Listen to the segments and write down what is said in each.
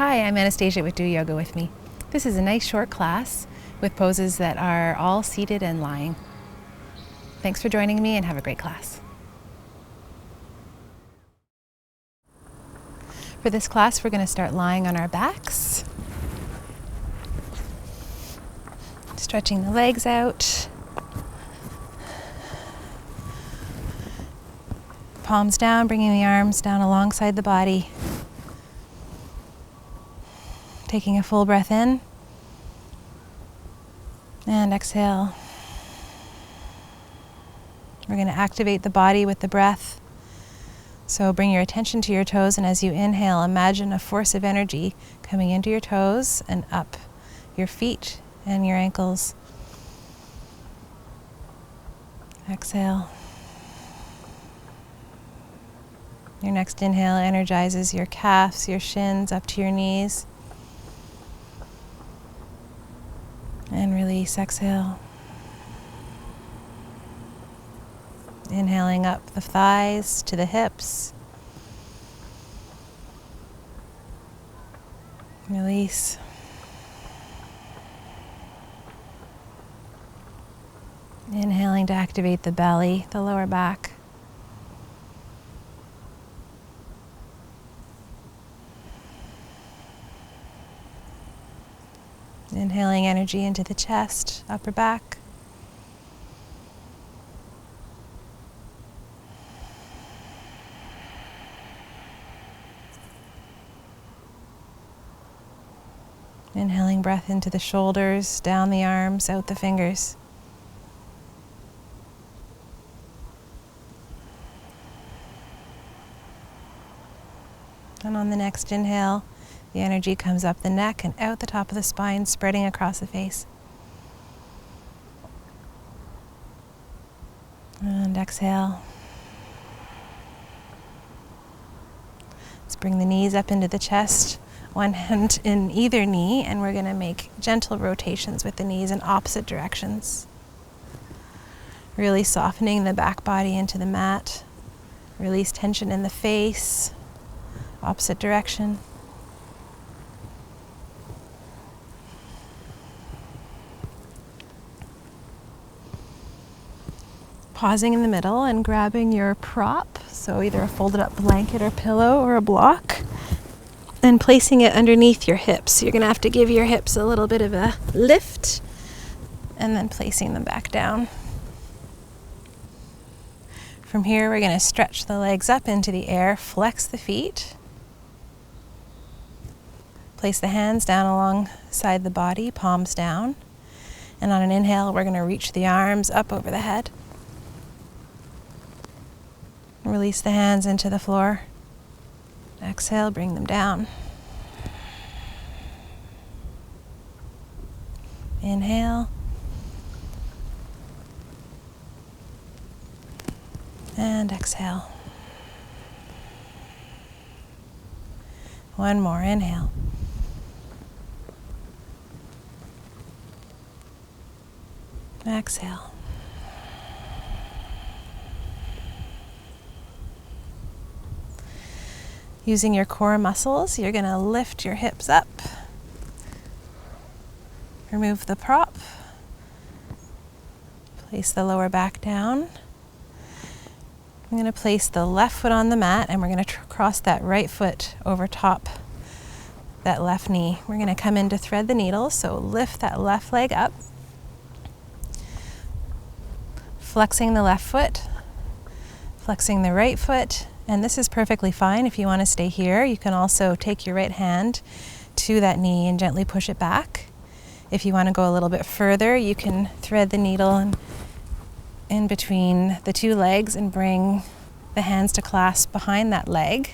Hi, I'm Anastasia with Do Yoga With Me. This is a nice short class with poses that are all seated and lying. Thanks for joining me and have a great class. For this class, we're going to start lying on our backs. Stretching the legs out. Palms down, bringing the arms down alongside the body. Taking a full breath in and exhale. We're going to activate the body with the breath. So bring your attention to your toes, and as you inhale, imagine a force of energy coming into your toes and up your feet and your ankles. Exhale. Your next inhale energizes your calves, your shins up to your knees. And release, exhale. Inhaling up the thighs to the hips. Release. Inhaling to activate the belly, the lower back. Inhaling energy into the chest, upper back. Inhaling breath into the shoulders, down the arms, out the fingers. And on the next inhale, the energy comes up the neck and out the top of the spine, spreading across the face. And exhale. Let's bring the knees up into the chest, one hand in either knee, and we're going to make gentle rotations with the knees in opposite directions. Really softening the back body into the mat. Release tension in the face, opposite direction. Pausing in the middle and grabbing your prop, so either a folded up blanket or pillow or a block, and placing it underneath your hips. You're going to have to give your hips a little bit of a lift and then placing them back down. From here, we're going to stretch the legs up into the air, flex the feet, place the hands down alongside the body, palms down, and on an inhale, we're going to reach the arms up over the head. Release the hands into the floor. Exhale, bring them down. Inhale. And exhale. One more, inhale. Exhale. Using your core muscles, you're going to lift your hips up. Remove the prop. Place the lower back down. I'm going to place the left foot on the mat, and we're going to cross that right foot over top that left knee. We're going to come in to thread the needle, so lift that left leg up. Flexing the left foot, flexing the right foot. And this is perfectly fine. If you want to stay here, you can also take your right hand to that knee and gently push it back. If you want to go a little bit further, you can thread the needle in between the two legs and bring the hands to clasp behind that leg.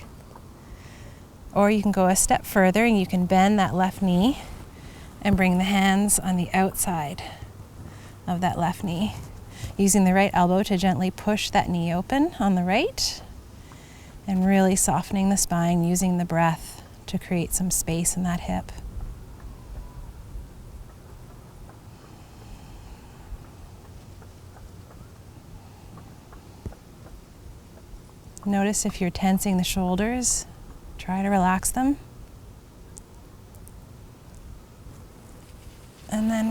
Or you can go a step further and you can bend that left knee and bring the hands on the outside of that left knee, using the right elbow to gently push that knee open on the right. And really softening the spine, using the breath to create some space in that hip. Notice if you're tensing the shoulders, try to relax them.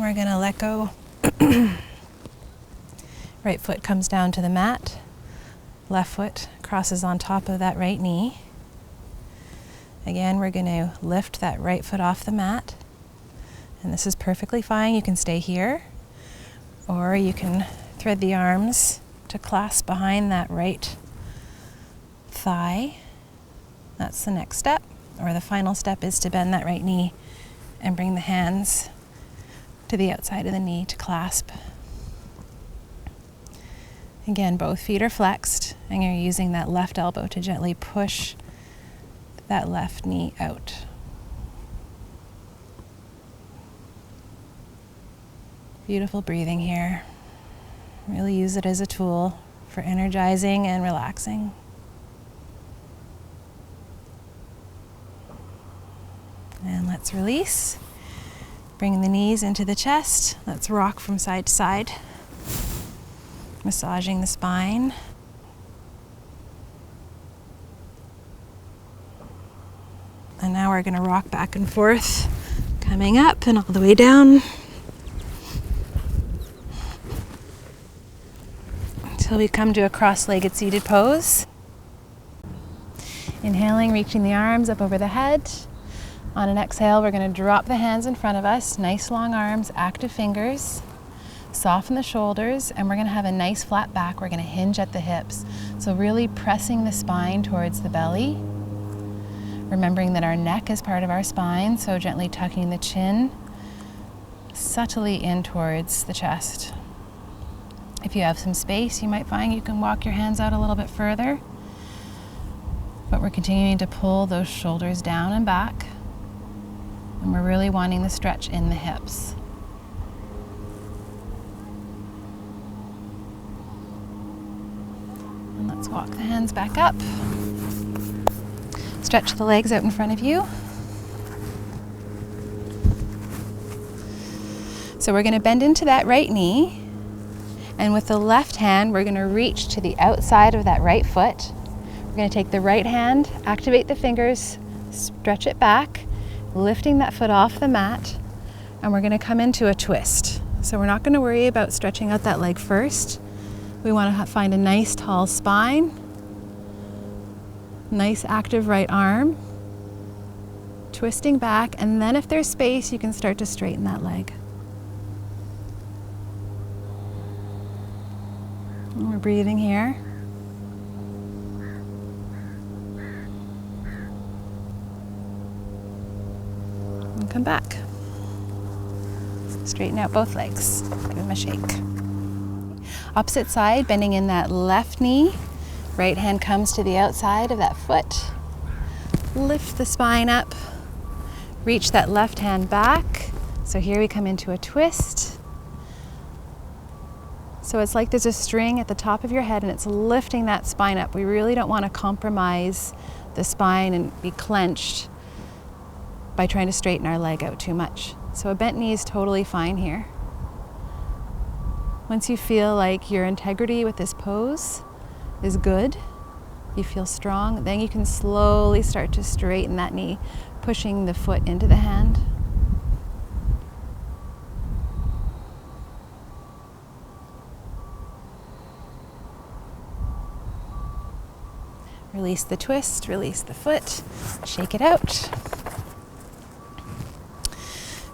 we're going to let go. Right foot comes down to the mat. Left foot crosses on top of that right knee. Again, we're going to lift that right foot off the mat. And this is perfectly fine. You can stay here, or you can thread the arms to clasp behind that right thigh. That's the next step. Or the final step is to bend that right knee and bring the hands to the outside of the knee to clasp. Again, both feet are flexed, and you're using that left elbow to gently push that left knee out. Beautiful breathing here. Really use it as a tool for energizing and relaxing. And let's release. Bring the knees into the chest. Let's rock from side to side, massaging the spine. And now we're going to rock back and forth, coming up and all the way down until we come to a cross-legged seated pose. Inhaling, reaching the arms up over the head. On an exhale, we're going to drop the hands in front of us, nice long arms, active fingers. Soften the shoulders, and we're going to have a nice flat back. We're going to hinge at the hips. So really pressing the spine towards the belly. Remembering that our neck is part of our spine, so gently tucking the chin subtly in towards the chest. If you have some space, you might find you can walk your hands out a little bit further. But we're continuing to pull those shoulders down and back. And we're really wanting the stretch in the hips. And let's walk the hands back up. Stretch the legs out in front of you. So we're going to bend into that right knee. And with the left hand, we're going to reach to the outside of that right foot. We're going to take the right hand, activate the fingers, stretch it back, lifting that foot off the mat, and we're going to come into a twist. So we're not going to worry about stretching out that leg first. We want to find a nice tall spine, nice active right arm, twisting back, and then if there's space, you can start to straighten that leg. And we're breathing here. And come back. Straighten out both legs. Give them a shake. Opposite side, bending in that left knee. Right hand comes to the outside of that foot. Lift the spine up. Reach that left hand back. So here we come into a twist. So it's like there's a string at the top of your head and it's lifting that spine up. We really don't want to compromise the spine and be clenched by trying to straighten our leg out too much. So a bent knee is totally fine here. Once you feel like your integrity with this pose is good, you feel strong, then you can slowly start to straighten that knee, pushing the foot into the hand. Release the twist, release the foot, shake it out.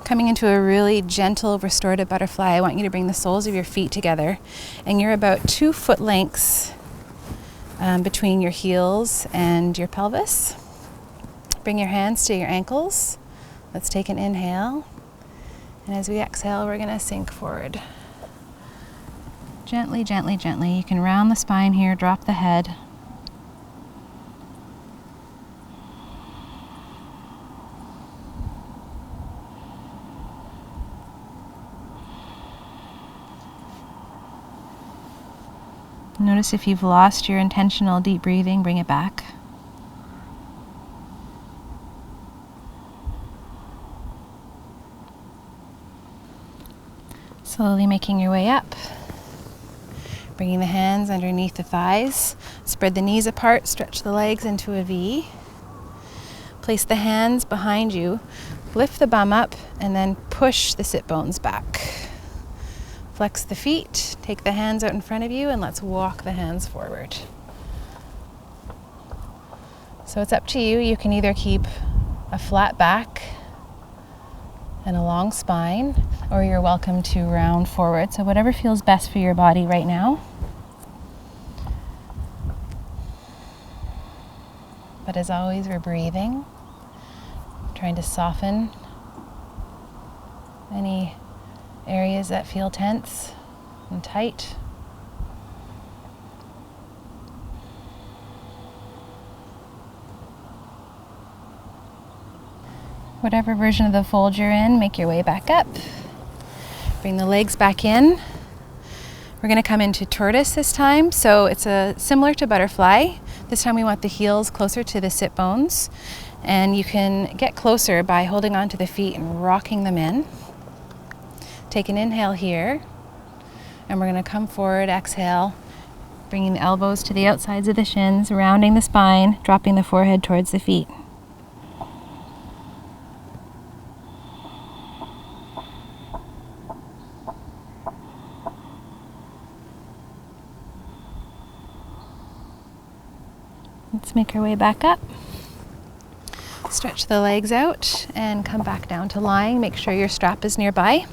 Coming into a really gentle restorative butterfly, I want you to bring the soles of your feet together, and you're about 2 foot lengths between your heels and your pelvis. Bring your hands to your ankles. Let's take an inhale, and as we exhale, we're going to sink forward. Gently, gently, gently. You can round the spine here, drop the head. Notice if you've lost your intentional deep breathing, bring it back. Slowly making your way up. Bringing the hands underneath the thighs. Spread the knees apart, stretch the legs into a V. Place the hands behind you. Lift the bum up and then push the sit bones back. Flex the feet, take the hands out in front of you, and let's walk the hands forward. So it's up to you. You can either keep a flat back and a long spine, or you're welcome to round forward. So whatever feels best for your body right now. But as always, we're breathing, trying to soften any areas that feel tense and tight. Whatever version of the fold you're in, make your way back up. Bring the legs back in. We're going to come into tortoise this time. So it's similar to butterfly. This time we want the heels closer to the sit bones. And you can get closer by holding onto the feet and rocking them in. Take an inhale here. And we're going to come forward, exhale, bringing the elbows to the outsides of the shins, rounding the spine, dropping the forehead towards the feet. Let's make our way back up. Stretch the legs out and come back down to lying. Make sure your strap is nearby.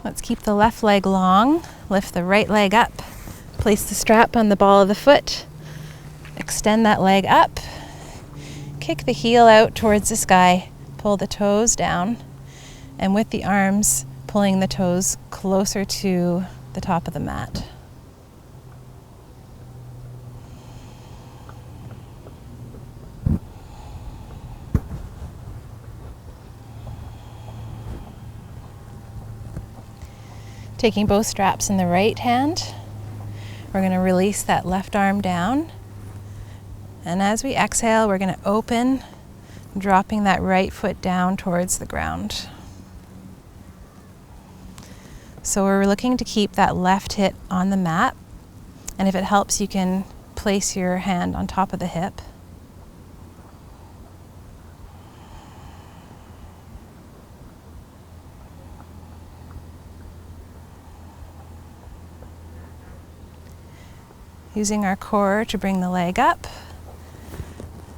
Let's keep the left leg long. Lift the right leg up. Place the strap on the ball of the foot. Extend that leg up. Kick the heel out towards the sky. Pull the toes down. And with the arms, pulling the toes closer to the top of the mat. Taking both straps in the right hand, we're going to release that left arm down. And as we exhale, we're going to open, dropping that right foot down towards the ground. So we're looking to keep that left hip on the mat. And if it helps, you can place your hand on top of the hip. Using our core to bring the leg up.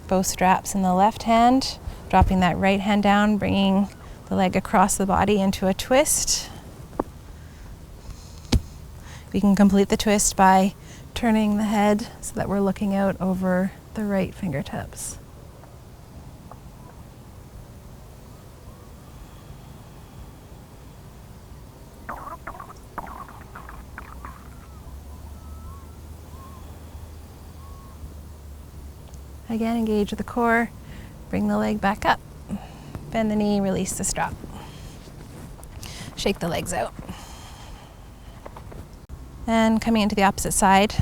Both straps in the left hand, dropping that right hand down, bringing the leg across the body into a twist. We can complete the twist by turning the head so that we're looking out over the right fingertips. Again, engage the core, bring the leg back up, bend the knee, release the strap. Shake the legs out. And coming into the opposite side,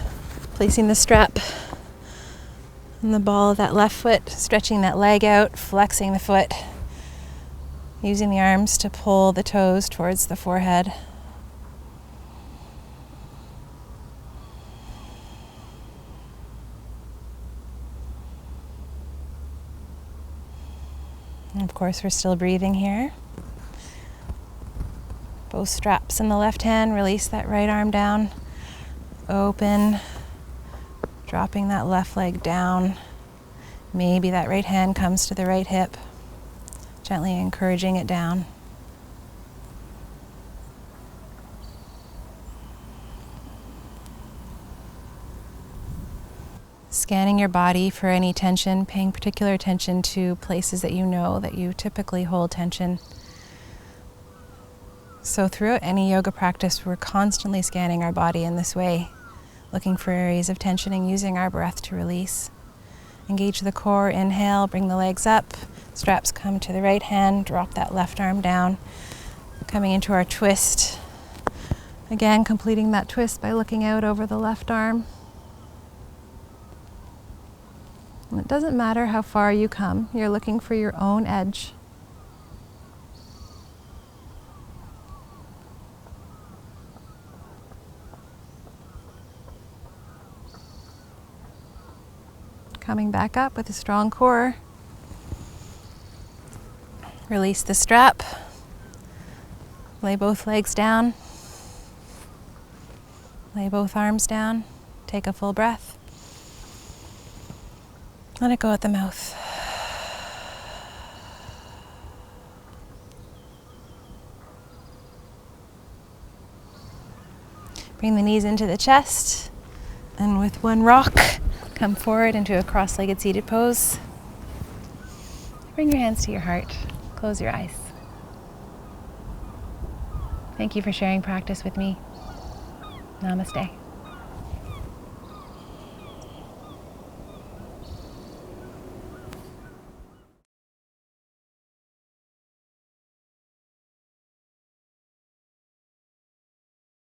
placing the strap on the ball of that left foot, stretching that leg out, flexing the foot, using the arms to pull the toes towards the forehead. And of course, we're still breathing here. Both straps in the left hand, release that right arm down, open, dropping that left leg down. Maybe that right hand comes to the right hip, gently encouraging it down. Scanning your body for any tension, paying particular attention to places that you know that you typically hold tension. So throughout any yoga practice, we're constantly scanning our body in this way, looking for areas of tension and using our breath to release. Engage the core, inhale, bring the legs up, straps come to the right hand, drop that left arm down, coming into our twist. Again, completing that twist by looking out over the left arm. And it doesn't matter how far you come, you're looking for your own edge. Coming back up with a strong core. Release the strap. Lay both legs down. Lay both arms down. Take a full breath. Let it go at the mouth. Bring the knees into the chest, and with one rock, come forward into a cross-legged seated pose. Bring your hands to your heart. Close your eyes. Thank you for sharing practice with me. Namaste.